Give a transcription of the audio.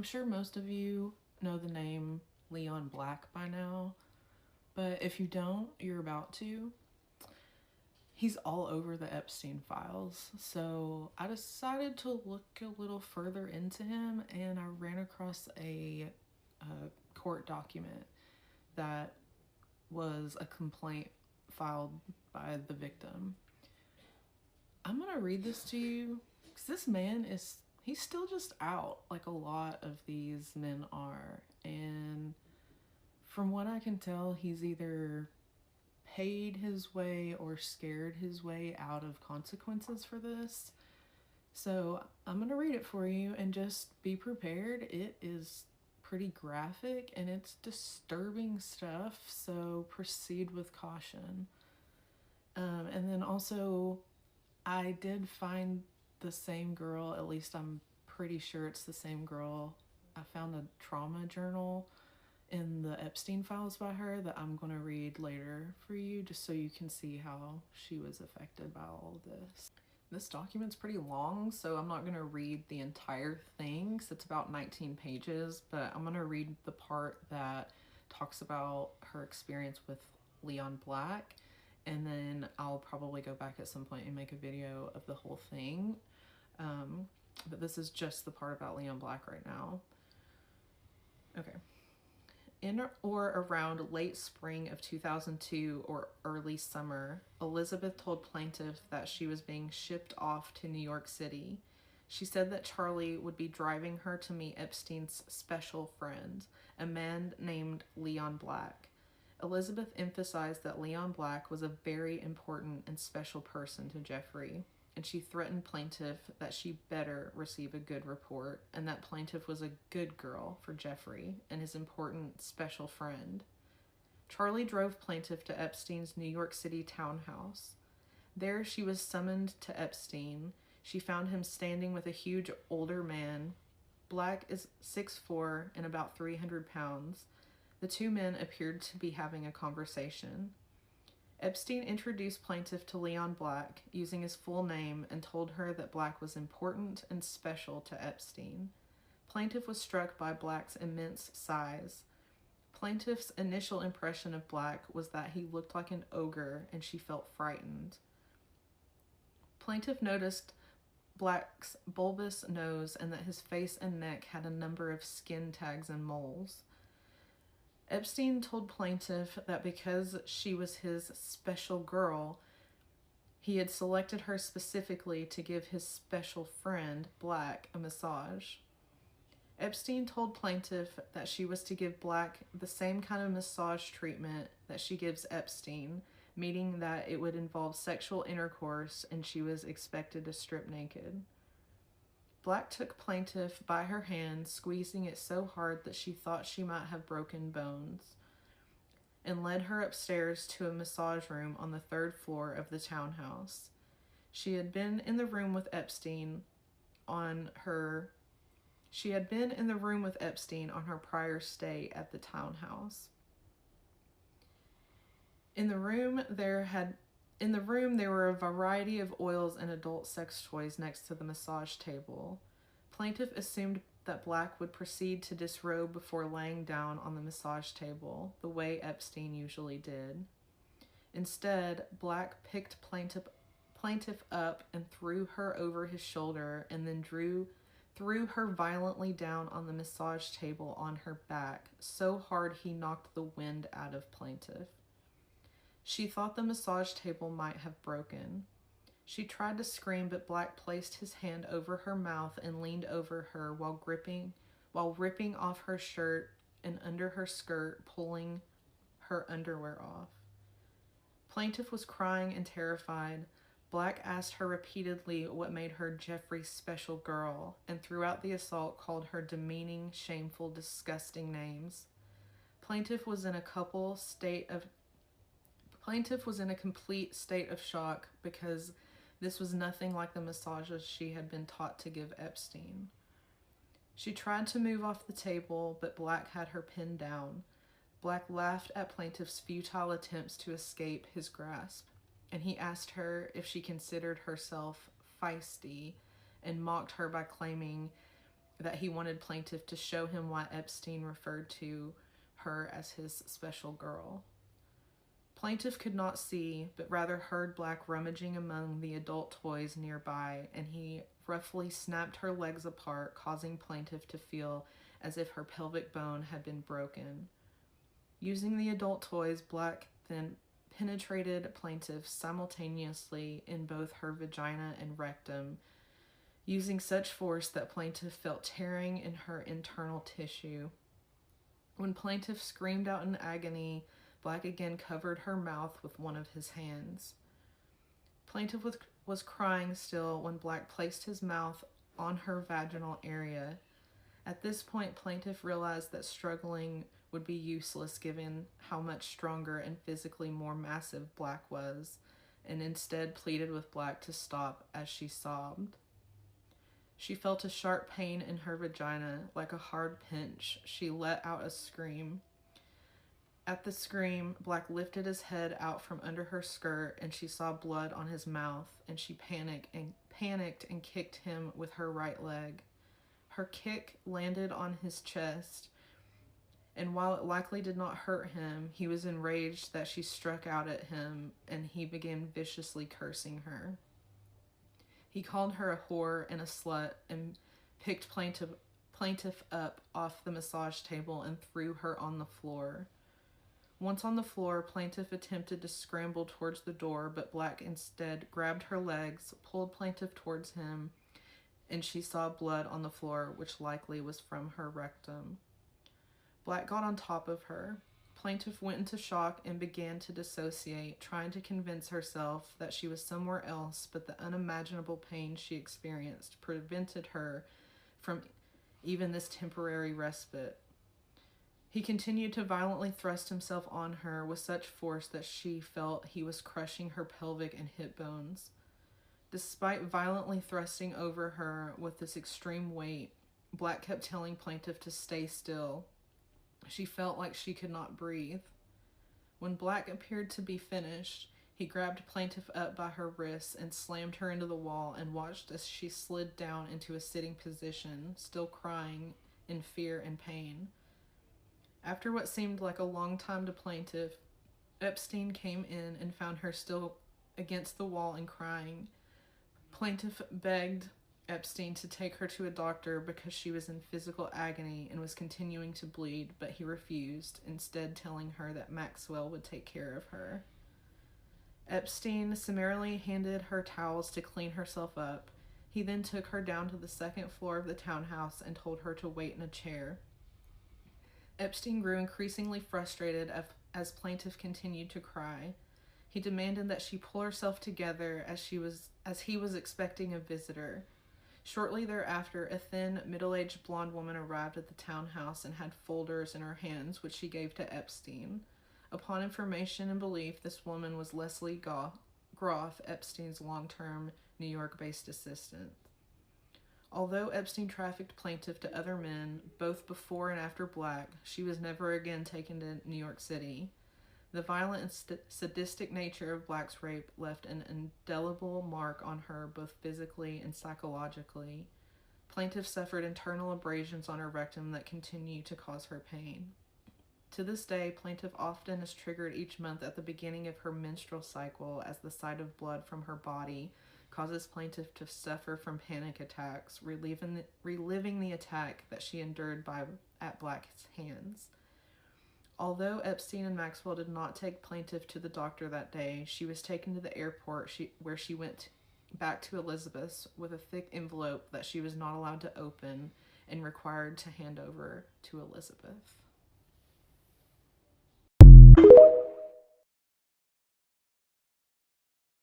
I'm sure most of you know the name Leon Black by now, but if you don't, you're about to. He's all over the Epstein files, so I decided to look a little further into him, and I ran across a court document that was a complaint filed by the victim. I'm gonna read this to you because this man he's still just out like a lot of these men are. And from what I can tell, he's either paid his way or scared his way out of consequences for this. So I'm gonna read it for you and just be prepared. It is pretty graphic and it's disturbing stuff, so proceed with caution. And then also, I did find the same girl, at least I'm pretty sure it's the same girl. I found a trauma journal in the Epstein files by her that I'm going to read later for you, just so you can see how she was affected by all of this. This document's pretty long, so I'm not going to read the entire thing, because it's about 19 pages, but I'm going to read the part that talks about her experience with Leon Black, and then I'll probably go back at some point and make a video of the whole thing. But this is just the part about Leon Black right now. Okay. In or around late spring of 2002 or early summer, Elizabeth told plaintiff that she was being shipped off to New York City. She said that Charlie would be driving her to meet Epstein's special friend, a man named Leon Black. Elizabeth emphasized that Leon Black was a very important and special person to Jeffrey, and she threatened plaintiff that she better receive a good report, and that plaintiff was a good girl for Jeffrey and his important special friend. Charlie drove plaintiff to Epstein's New York City townhouse. There she was summoned to Epstein. She found him standing with a huge older man. Black is 6'4" and about 300 pounds. The two men appeared to be having a conversation. Epstein introduced plaintiff to Leon Black using his full name and told her that Black was important and special to Epstein. Plaintiff was struck by Black's immense size. Plaintiff's initial impression of Black was that he looked like an ogre, and she felt frightened. Plaintiff noticed Black's bulbous nose and that his face and neck had a number of skin tags and moles. Epstein told plaintiff that because she was his special girl, he had selected her specifically to give his special friend, Black, a massage. Epstein told plaintiff that she was to give Black the same kind of massage treatment that she gives Epstein, meaning that it would involve sexual intercourse and she was expected to strip naked. Black took plaintiff by her hand, squeezing it so hard that she thought she might have broken bones, and led her upstairs to a massage room on the 3rd floor of the townhouse. She had been in the room with Epstein on her prior stay at the townhouse. In the room there were a variety of oils and adult sex toys next to the massage table. Plaintiff assumed that Black would proceed to disrobe before laying down on the massage table, the way Epstein usually did. Instead, Black picked plaintiff up and threw her over his shoulder, and then threw her violently down on the massage table on her back, so hard he knocked the wind out of plaintiff. She thought the massage table might have broken. She tried to scream, but Black placed his hand over her mouth and leaned over her while ripping off her shirt and under her skirt, pulling her underwear off. Plaintiff was crying and terrified. Black asked her repeatedly what made her Jeffrey's special girl, and throughout the assault called her demeaning, shameful, disgusting names. Plaintiff was in a complete state of shock because this was nothing like the massages she had been taught to give Epstein. She tried to move off the table, but Black had her pinned down. Black laughed at plaintiff's futile attempts to escape his grasp, and he asked her if she considered herself feisty and mocked her by claiming that he wanted plaintiff to show him why Epstein referred to her as his special girl. Plaintiff could not see, but rather heard Black rummaging among the adult toys nearby, and he roughly snapped her legs apart, causing plaintiff to feel as if her pelvic bone had been broken. Using the adult toys, Black then penetrated plaintiff simultaneously in both her vagina and rectum, using such force that plaintiff felt tearing in her internal tissue. When plaintiff screamed out in agony, Black again covered her mouth with one of his hands. Plaintiff was crying still when Black placed his mouth on her vaginal area. At this point, plaintiff realized that struggling would be useless given how much stronger and physically more massive Black was, and instead pleaded with Black to stop as she sobbed. She felt a sharp pain in her vagina, like a hard pinch. She let out a scream. At the scream, Black lifted his head out from under her skirt, and she saw blood on his mouth, and she panicked and kicked him with her right leg. Her kick landed on his chest, and while it likely did not hurt him, he was enraged that she struck out at him, and he began viciously cursing her. He called her a whore and a slut and picked plaintiff up off the massage table and threw her on the floor. Once on the floor, plaintiff attempted to scramble towards the door, but Black instead grabbed her legs, pulled plaintiff towards him, and she saw blood on the floor, which likely was from her rectum. Black got on top of her. Plaintiff went into shock and began to dissociate, trying to convince herself that she was somewhere else, but the unimaginable pain she experienced prevented her from even this temporary respite. He continued to violently thrust himself on her with such force that she felt he was crushing her pelvic and hip bones. Despite violently thrusting over her with this extreme weight, Black kept telling plaintiff to stay still. She felt like she could not breathe. When Black appeared to be finished, he grabbed plaintiff up by her wrists and slammed her into the wall and watched as she slid down into a sitting position, still crying in fear and pain. After what seemed like a long time to plaintiff, Epstein came in and found her still against the wall and crying. Plaintiff begged Epstein to take her to a doctor because she was in physical agony and was continuing to bleed, but he refused, instead telling her that Maxwell would take care of her. Epstein summarily handed her towels to clean herself up. He then took her down to the second floor of the townhouse and told her to wait in a chair. Epstein grew increasingly frustrated as plaintiff continued to cry. He demanded that she pull herself together as he was expecting a visitor. Shortly thereafter, a thin, middle-aged blonde woman arrived at the townhouse and had folders in her hands, which she gave to Epstein. Upon information and belief, this woman was Leslie Groff, Epstein's long-term New York-based assistant. Although Epstein trafficked plaintiff to other men, both before and after Black, she was never again taken to New York City. The violent and sadistic nature of Black's rape left an indelible mark on her both physically and psychologically. Plaintiff suffered internal abrasions on her rectum that continue to cause her pain. To this day, plaintiff often is triggered each month at the beginning of her menstrual cycle as the sight of blood from her body causes plaintiff to suffer from panic attacks, reliving the attack that she endured at Black's hands. Although Epstein and Maxwell did not take plaintiff to the doctor that day, she was taken to the airport where she went back to Elizabeth's with a thick envelope that she was not allowed to open and required to hand over to Elizabeth.